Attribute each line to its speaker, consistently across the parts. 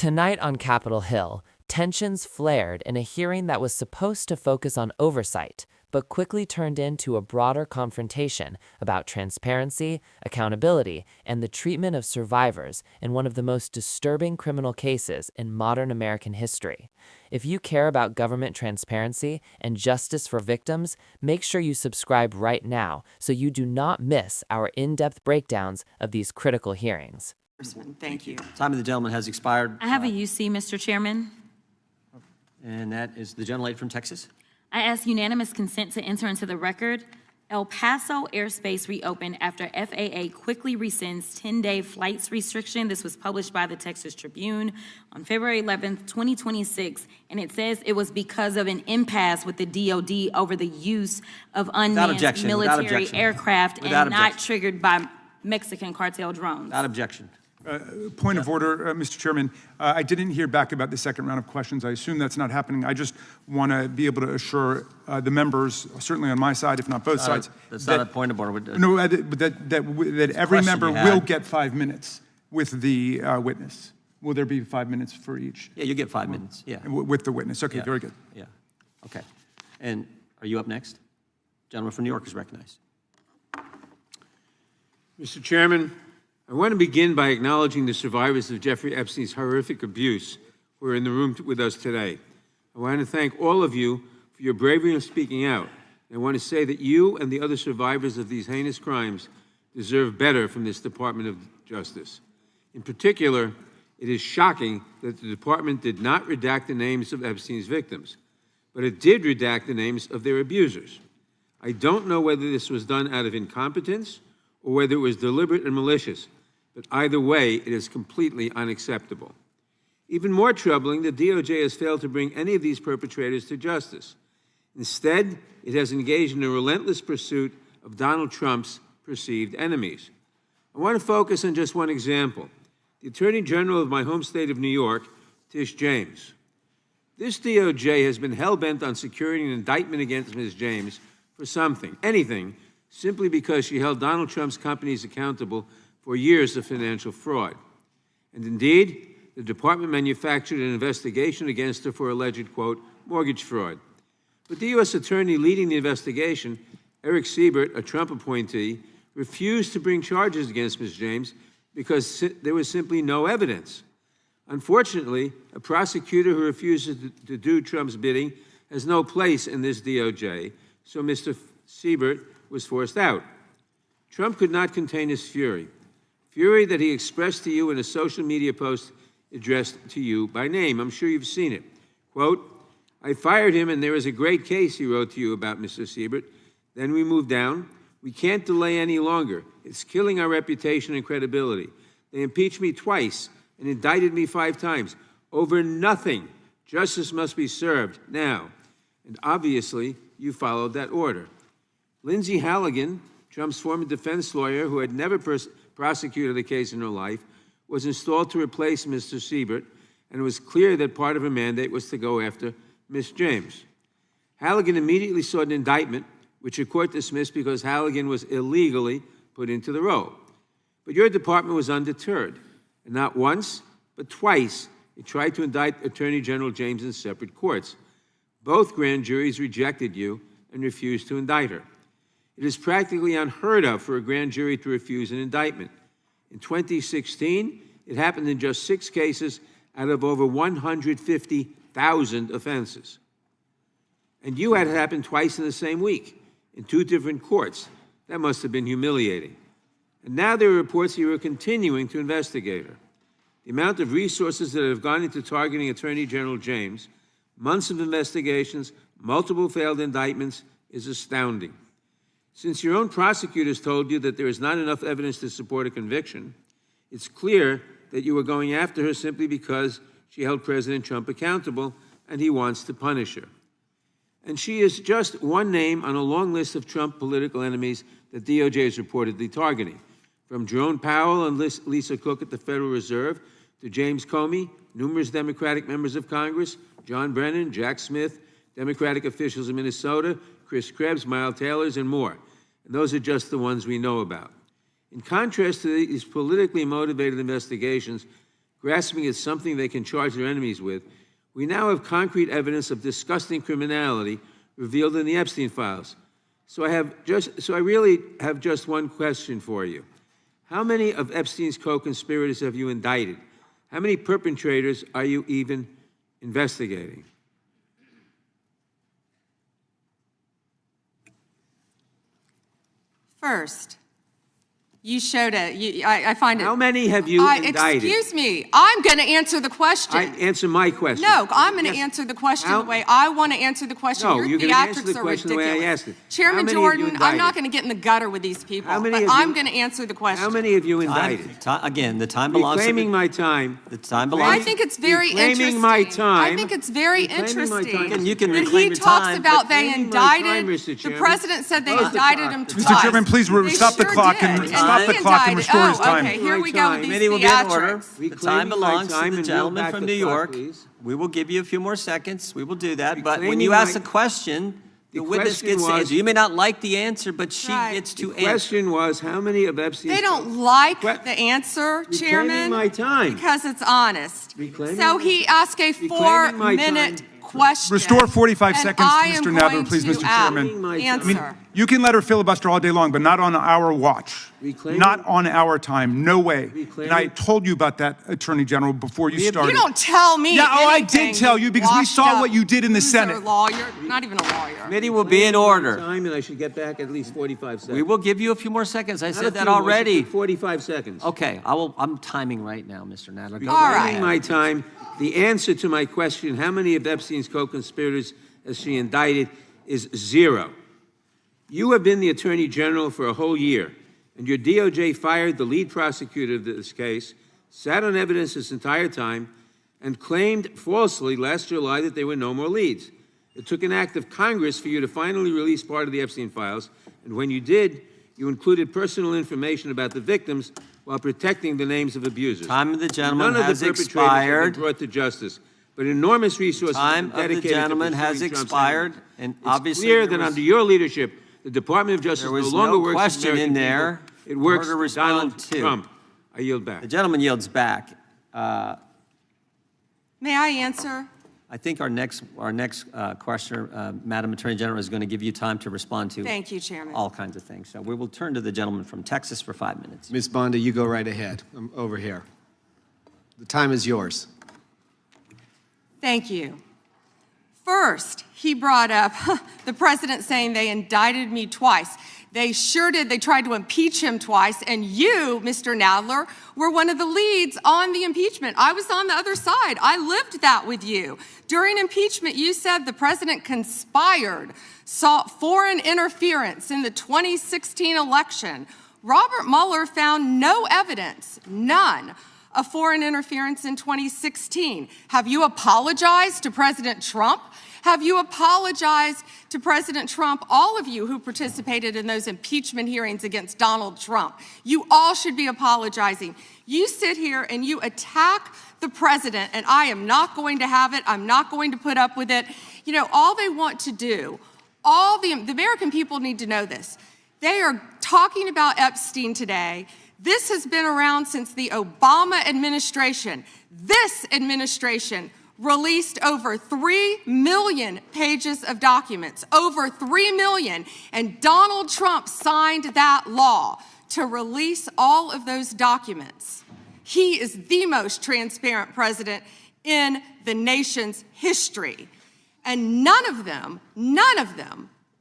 Speaker 1: Tonight on Capitol Hill, tensions flared in a hearing that was supposed to focus on oversight, but quickly turned into a broader confrontation about transparency, accountability, and the treatment of survivors in one of the most disturbing criminal cases in modern American history. If you care about government transparency and justice for victims, make sure you subscribe right now so you do not miss our in-depth breakdowns of these critical hearings.
Speaker 2: Thank you.
Speaker 3: Time of the gentleman has expired.
Speaker 2: I have a UC, Mr. Chairman.
Speaker 3: And that is the gentlelady from Texas.
Speaker 2: I ask unanimous consent to enter into the record. El Paso airspace reopened after FAA quickly rescinds 10-day flights restriction. This was published by the Texas Tribune on February 11th, 2026, and it says it was because of an impasse with the DOJ over the use of unmanned military aircraft and not triggered by Mexican cartel drones.
Speaker 3: Without objection.
Speaker 4: Point of order, Mr. Chairman. I didn't hear back about the second round of questions. I assume that's not happening. I just want to be able to assure the members, certainly on my side, if not both sides.
Speaker 3: That's not a point of order.
Speaker 4: No, that every member will get 5 minutes with the witness. Will there be 5 minutes for each?
Speaker 3: Yeah, you get 5 minutes. Yeah.
Speaker 4: With the witness. Okay,
Speaker 3: yeah.
Speaker 4: Very good.
Speaker 3: Yeah. Okay. And are you up next? Gentleman from New York is recognized.
Speaker 5: Mr. Chairman, I want to begin by acknowledging the survivors of Jeffrey Epstein's horrific abuse who are in the room with us today. I want to thank all of you for your bravery in speaking out. And I want to say that you and the other survivors of these heinous crimes deserve better from this Department of Justice. In particular, it is shocking that the department did not redact the names of Epstein's victims, but it did redact the names of their abusers. I don't know whether this was done out of incompetence or whether it was deliberate and malicious, but either way, it is completely unacceptable. Even more troubling, the DOJ has failed to bring any of these perpetrators to justice. Instead, it has engaged in a relentless pursuit of Donald Trump's perceived enemies. I want to focus on just one example. The Attorney General of my home state of New York, Tish James. This DOJ has been hell-bent on securing an indictment against Ms. James for something, anything, simply because she held Donald Trump's companies accountable for years of financial fraud. And indeed, the department manufactured an investigation against her for alleged, quote, mortgage fraud. But the U.S. attorney leading the investigation, Eric Siebert, a Trump appointee, refused to bring charges against Ms. James because there was simply no evidence. Unfortunately, a prosecutor who refuses to do Trump's bidding has no place in this DOJ, so Mr. Siebert was forced out. Trump could not contain his fury that he expressed to you in a social media post addressed to you by name. I'm sure you've seen it. Quote, I fired him and there is a great case, he wrote to you about Mr. Siebert. Then we moved down. We can't delay any longer. It's killing our reputation and credibility. They impeached me twice and indicted me 5 times over nothing. Justice must be served now. And obviously, you followed that order. Lindsay Halligan, Trump's former defense lawyer who had never prosecuted a case in her life, was installed to replace Mr. Siebert, and it was clear that part of her mandate was to go after Ms. James. Halligan immediately sought an indictment, which a court dismissed because Halligan was illegally put into the role. But your department was undeterred, and not once, but twice, it tried to indict Attorney General James in separate courts. Both grand juries rejected you and refused to indict her. It is practically unheard of for a grand jury to refuse an indictment. In 2016, it happened in just 6 cases out of over 150,000 offenses. And you had it happen twice in the same week, in 2 different courts. That must have been humiliating. And now there are reports that you are continuing to investigate her. The amount of resources that have gone into targeting Attorney General James, months of investigations, multiple failed indictments, is astounding. Since your own prosecutors told you that there is not enough evidence to support a conviction, it's clear that you are going after her simply because she held President Trump accountable and he wants to punish her. And she is just one name on a long list of Trump political enemies that DOJ is reportedly targeting. From Jerome Powell and Lisa Cook at the Federal Reserve to James Comey, numerous Democratic members of Congress, John Brennan, Jack Smith, Democratic officials in Minnesota, Chris Krebs, Miles Taylors, and more. And those are just the ones we know about. In contrast to these politically motivated investigations, grasping at something they can charge their enemies with, we now have concrete evidence of disgusting criminality revealed in the Epstein files. So I really have just one question for you. How many of Epstein's co-conspirators have you indicted? How many perpetrators are you even investigating?
Speaker 6: First, you showed it. I find it.
Speaker 5: How many have you indicted?
Speaker 6: Excuse me. I'm going to answer the question.
Speaker 5: Answer my question.
Speaker 6: No, I'm going to answer the question the way I want to answer the question.
Speaker 5: No,
Speaker 6: Your
Speaker 5: you're going to answer
Speaker 6: theatrics
Speaker 5: the
Speaker 6: are
Speaker 5: question the
Speaker 6: ridiculous.
Speaker 5: way I asked it.
Speaker 6: Chairman Jordan, I'm not going to get in the gutter with these people, but I'm going to answer the question.
Speaker 5: How many have you indicted?
Speaker 3: Again, the time belongs to
Speaker 5: Reclaiming my time.
Speaker 3: the time belongs.
Speaker 6: I think it's very interesting.
Speaker 5: Reclaiming my time.
Speaker 6: I think it's very
Speaker 5: Reclaiming my
Speaker 6: interesting
Speaker 5: time.
Speaker 3: You can
Speaker 6: that
Speaker 3: reclaim
Speaker 6: he
Speaker 3: your
Speaker 6: talks
Speaker 3: time,
Speaker 6: about
Speaker 3: but
Speaker 6: they
Speaker 5: reclaiming my time,
Speaker 6: indicted.
Speaker 5: Mr.
Speaker 6: The
Speaker 5: Chairman.
Speaker 6: president said they
Speaker 5: Close the
Speaker 6: indicted
Speaker 5: clock.
Speaker 6: him twice.
Speaker 4: Mr. Chairman, please
Speaker 6: They
Speaker 4: stop the
Speaker 6: sure
Speaker 4: clock
Speaker 6: did.
Speaker 4: and stop
Speaker 6: he
Speaker 4: the clock and
Speaker 6: indicted-
Speaker 4: restore his time.
Speaker 6: Okay, here we go with these
Speaker 3: Committee will be in order.
Speaker 6: theatrics.
Speaker 3: The time
Speaker 5: Reclaiming my
Speaker 3: belongs
Speaker 5: time
Speaker 3: to the
Speaker 5: and
Speaker 3: gentleman
Speaker 5: yield
Speaker 3: from
Speaker 5: back
Speaker 3: New
Speaker 5: the clock,
Speaker 3: York.
Speaker 5: please.
Speaker 3: We will give you a few more seconds. We will do that. But when
Speaker 5: Reclaiming
Speaker 3: you ask
Speaker 5: my-
Speaker 3: a question, the witness
Speaker 5: question
Speaker 3: gets to
Speaker 5: was-
Speaker 3: answer. You may not like the answer, but she
Speaker 6: Right.
Speaker 3: gets to
Speaker 5: The
Speaker 3: answer.
Speaker 5: question was, how many of Epstein's...
Speaker 6: They don't like
Speaker 5: Que-
Speaker 6: the answer,
Speaker 5: Reclaiming
Speaker 6: Chairman,
Speaker 5: my time.
Speaker 6: because it's honest.
Speaker 5: Reclaiming
Speaker 6: So
Speaker 5: my-
Speaker 6: he asked a
Speaker 5: Reclaiming my
Speaker 6: 4-minute
Speaker 5: time.
Speaker 6: question.
Speaker 4: Restore 45
Speaker 6: and
Speaker 4: seconds to
Speaker 6: I am
Speaker 4: Mr. Nadler,
Speaker 6: going
Speaker 4: please,
Speaker 6: to
Speaker 4: Mr. Chairman.
Speaker 5: My time.
Speaker 6: Answer.
Speaker 4: You can let her filibuster all day long, but not on our watch.
Speaker 5: Reclaiming-
Speaker 4: Not on our time. No way.
Speaker 5: Reclaiming-
Speaker 4: And I told you about that, Attorney General, before you started.
Speaker 6: You don't tell me
Speaker 4: Yeah, I
Speaker 6: anything,
Speaker 4: did tell you because we
Speaker 6: washed
Speaker 4: saw
Speaker 6: up
Speaker 4: what you did in the
Speaker 6: loser
Speaker 4: Senate.
Speaker 6: Lawyer, not even a lawyer.
Speaker 3: Committee will be in
Speaker 5: Reclaiming my
Speaker 3: order.
Speaker 5: time, and I should get back at least 45 seconds.
Speaker 3: We will give you a few more seconds. I
Speaker 5: Not a
Speaker 3: said that
Speaker 5: few more,
Speaker 3: already.
Speaker 5: 45 seconds.
Speaker 3: Okay, I'm timing right now, Mr. Nadler. Go
Speaker 6: All
Speaker 3: right
Speaker 6: right.
Speaker 3: ahead.
Speaker 5: My time. The answer to my question, how many of Epstein's co-conspirators has she indicted, is 0. You have been the Attorney General for a whole year, and your DOJ fired the lead prosecutor of this case, sat on evidence this entire time, and claimed falsely last July that there were no more leads. It took an act of Congress for you to finally release part of the Epstein files, and when you did, you included personal information about the victims while protecting the names of abusers.
Speaker 3: Time of the gentleman
Speaker 5: None of
Speaker 3: has
Speaker 5: the perpetrators
Speaker 3: expired.
Speaker 5: have been brought to justice, but enormous resources
Speaker 3: Time
Speaker 5: have been
Speaker 3: of the
Speaker 5: dedicated to
Speaker 3: gentleman has
Speaker 5: pursuing Trump's
Speaker 3: expired,
Speaker 5: enemies.
Speaker 3: and
Speaker 5: It's
Speaker 3: obviously
Speaker 5: clear
Speaker 3: there
Speaker 5: that
Speaker 3: was-
Speaker 5: under your leadership, the Department of Justice
Speaker 3: There
Speaker 5: no
Speaker 3: was
Speaker 5: longer
Speaker 3: no
Speaker 5: works for
Speaker 3: question
Speaker 5: American
Speaker 3: in there
Speaker 5: people. It
Speaker 3: for
Speaker 5: works
Speaker 3: her to
Speaker 5: for
Speaker 3: respond
Speaker 5: Donald
Speaker 3: to.
Speaker 5: Trump. I yield back.
Speaker 3: The gentleman yields back.
Speaker 6: May I answer?
Speaker 3: I think our next questioner, Madam Attorney General, is going to give you time to respond to
Speaker 6: Thank you, Chairman.
Speaker 3: all kinds of things. So we will turn to the gentleman from Texas for 5 minutes.
Speaker 7: Ms. Bondi, you go right ahead. I'm over here. The time is yours.
Speaker 6: Thank you. First, he brought up the president saying they indicted me twice. They sure did. They tried to impeach him twice, and you, Mr. Nadler, were one of the leads on the impeachment. I was on the other side. I lived that with you. During impeachment, you said the president conspired, sought foreign interference in the 2016 election. Robert Mueller found no evidence, none, of foreign interference in 2016. Have you apologized to President Trump? Have you apologized to President Trump, all of you who participated in those impeachment hearings against Donald Trump? You all should be apologizing. You sit here and you attack the president, and I am not going to have it. I'm not going to put up with it. You know, all they want to do, the American people need to know this. They are talking about Epstein today. This has been around since the Obama administration. This administration released over 3 million pages of documents, over 3 million, and Donald Trump signed that law to release all of those documents. He is the most transparent president in the nation's history. And none of them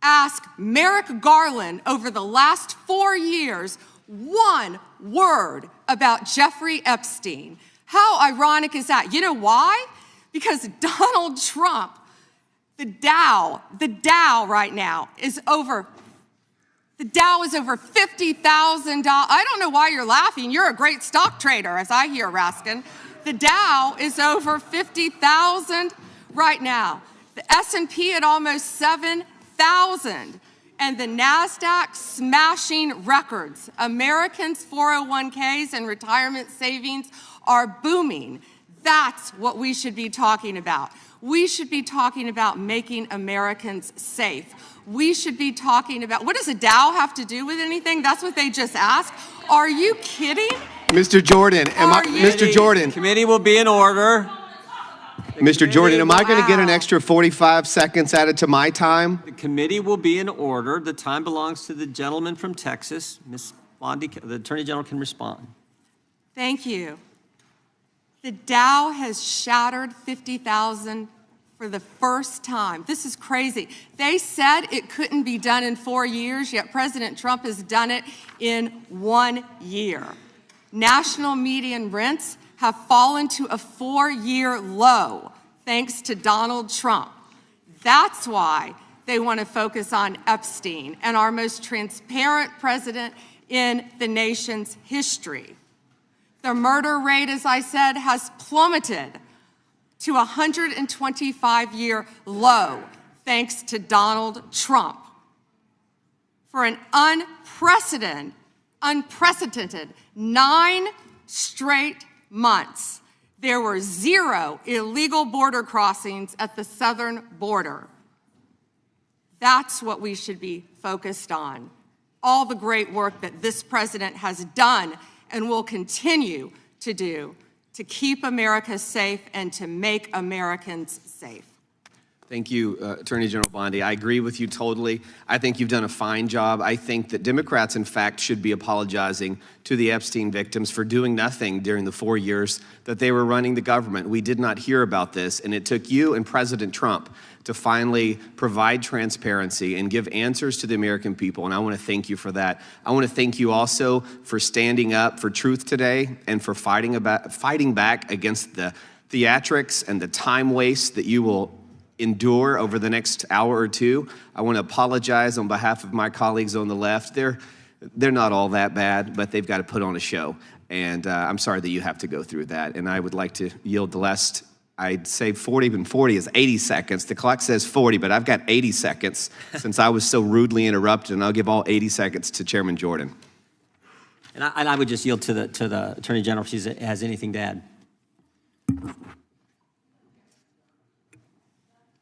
Speaker 6: asked Merrick Garland over the last 4 years one word about Jeffrey Epstein. How ironic is that? You know why? Because Donald Trump, the Dow right now is over, the Dow is over $50,000. I don't know why you're laughing. You're a great stock trader, as I hear, Raskin. The Dow is over 50,000 right now. The S&P at almost 7,000. And the NASDAQ smashing records. Americans' 401ks and retirement savings are booming. That's what we should be talking about. We should be talking about making Americans safe. We should be talking about, what does a Dow have to do with anything? That's what they just asked. Are you kidding?
Speaker 7: Mr. Jordan, Mr. Jordan,
Speaker 3: Committee will be in order.
Speaker 7: Mr. Jordan, am I going to get an extra 45 seconds added to my time?
Speaker 3: The committee will be in order. The time belongs to the gentleman from Texas. Ms. Bondi, the Attorney General can respond.
Speaker 6: Thank you. The Dow has shattered 50,000 for the first time. This is crazy. They said it couldn't be done in 4 years, yet President Trump has done it in 1 year. National median rents have fallen to a 4-year low thanks to Donald Trump. That's why they want to focus on Epstein and our most transparent president in the nation's history. The murder rate, as I said, has plummeted to a 125-year low thanks to Donald Trump. For an unprecedented 9 straight months, there were 0 illegal border crossings at the southern border. That's what we should be focused on. All the great work that this president has done and will continue to do to keep America safe and to make Americans safe.
Speaker 7: Thank you, Attorney General Bondi. I agree with you totally. I think you've done a fine job. I think that Democrats, in fact, should be apologizing to the Epstein victims for doing nothing during the 4 years that they were running the government. We did not hear about this, and it took you and President Trump to finally provide transparency and give answers to the American people, and I want to thank you for that. I want to thank you also for standing up for truth today and for fighting back against the theatrics and the time waste that you will endure over the next hour or two. I want to apologize on behalf of my colleagues on the left. They're not all that bad, but they've got to put on a show. And I'm sorry that you have to go through that. And I would like to yield the last, I'd say 40, but 40 is 80 seconds. The clock says 40, but I've got 80 seconds since I was so rudely interrupted, and I'll give all 80 seconds to Chairman Jordan.
Speaker 3: And I would just yield to the Attorney General if she has anything to add.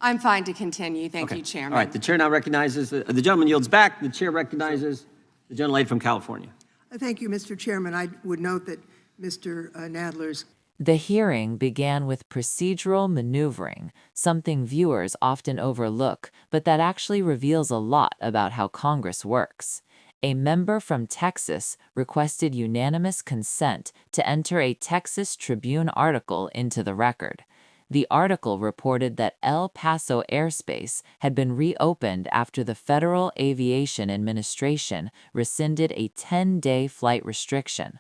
Speaker 6: I'm fine to continue. Thank you, Chairman.
Speaker 3: All right, the chair now recognizes, the gentleman yields back. The chair recognizes the gentlelady from California.
Speaker 8: Thank you, Mr. Chairman. I would note that Mr. Nadler's
Speaker 1: The hearing began with procedural maneuvering, something viewers often overlook, but that actually reveals a lot about how Congress works. A member from Texas requested unanimous consent to enter a Texas Tribune article into the record. The article reported that El Paso airspace had been reopened after the Federal Aviation Administration rescinded a 10-day flight restriction.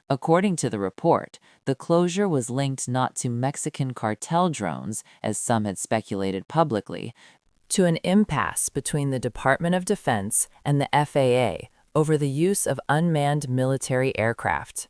Speaker 1: According to the report, the closure was linked not to Mexican cartel drones, as some had speculated publicly, to an impasse between the Department of Defense and the FAA over the use of unmanned military aircraft.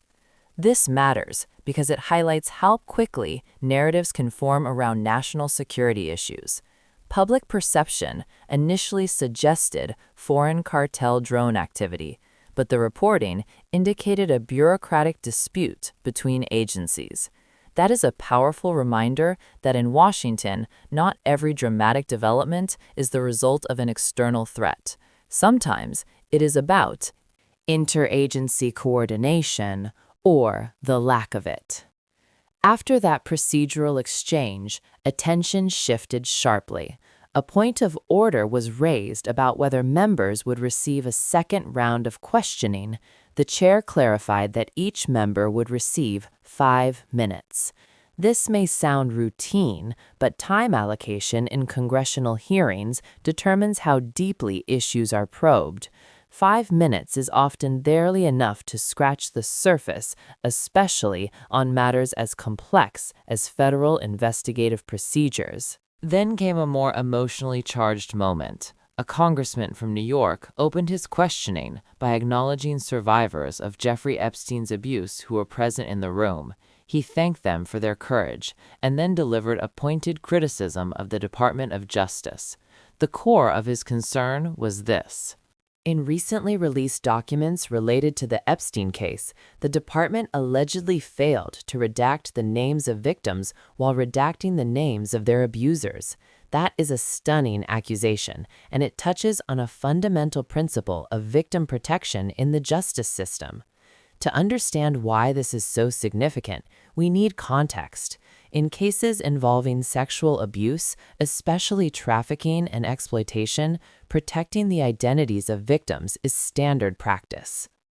Speaker 1: This matters because it highlights how quickly narratives can form around national security issues. Public perception initially suggested foreign cartel drone activity, but the reporting indicated a bureaucratic dispute between agencies. That is a powerful reminder that in Washington, not every dramatic development is the result of an external threat. Sometimes it is about interagency coordination or the lack of it. After that procedural exchange, attention shifted sharply. A point of order was raised about whether members would receive a second round of questioning. The chair clarified that each member would receive 5 minutes. This may sound routine, but time allocation in congressional hearings determines how deeply issues are probed. 5 minutes is often barely enough to scratch the surface, especially on matters as complex as federal investigative procedures. Then came a more emotionally charged moment. A congressman from New York opened his questioning by acknowledging survivors of Jeffrey Epstein's abuse who were present in the room. He thanked them for their courage and then delivered a pointed criticism of the Department of Justice. The core of his concern was this. In recently released documents related to the Epstein case, the department allegedly failed to redact the names of victims while redacting the names of their abusers. That is a stunning accusation, and it touches on a fundamental principle of victim protection in the justice system. To understand why this is so significant, we need context. In cases involving sexual abuse, especially trafficking and exploitation, protecting the identities of victims is standard practice.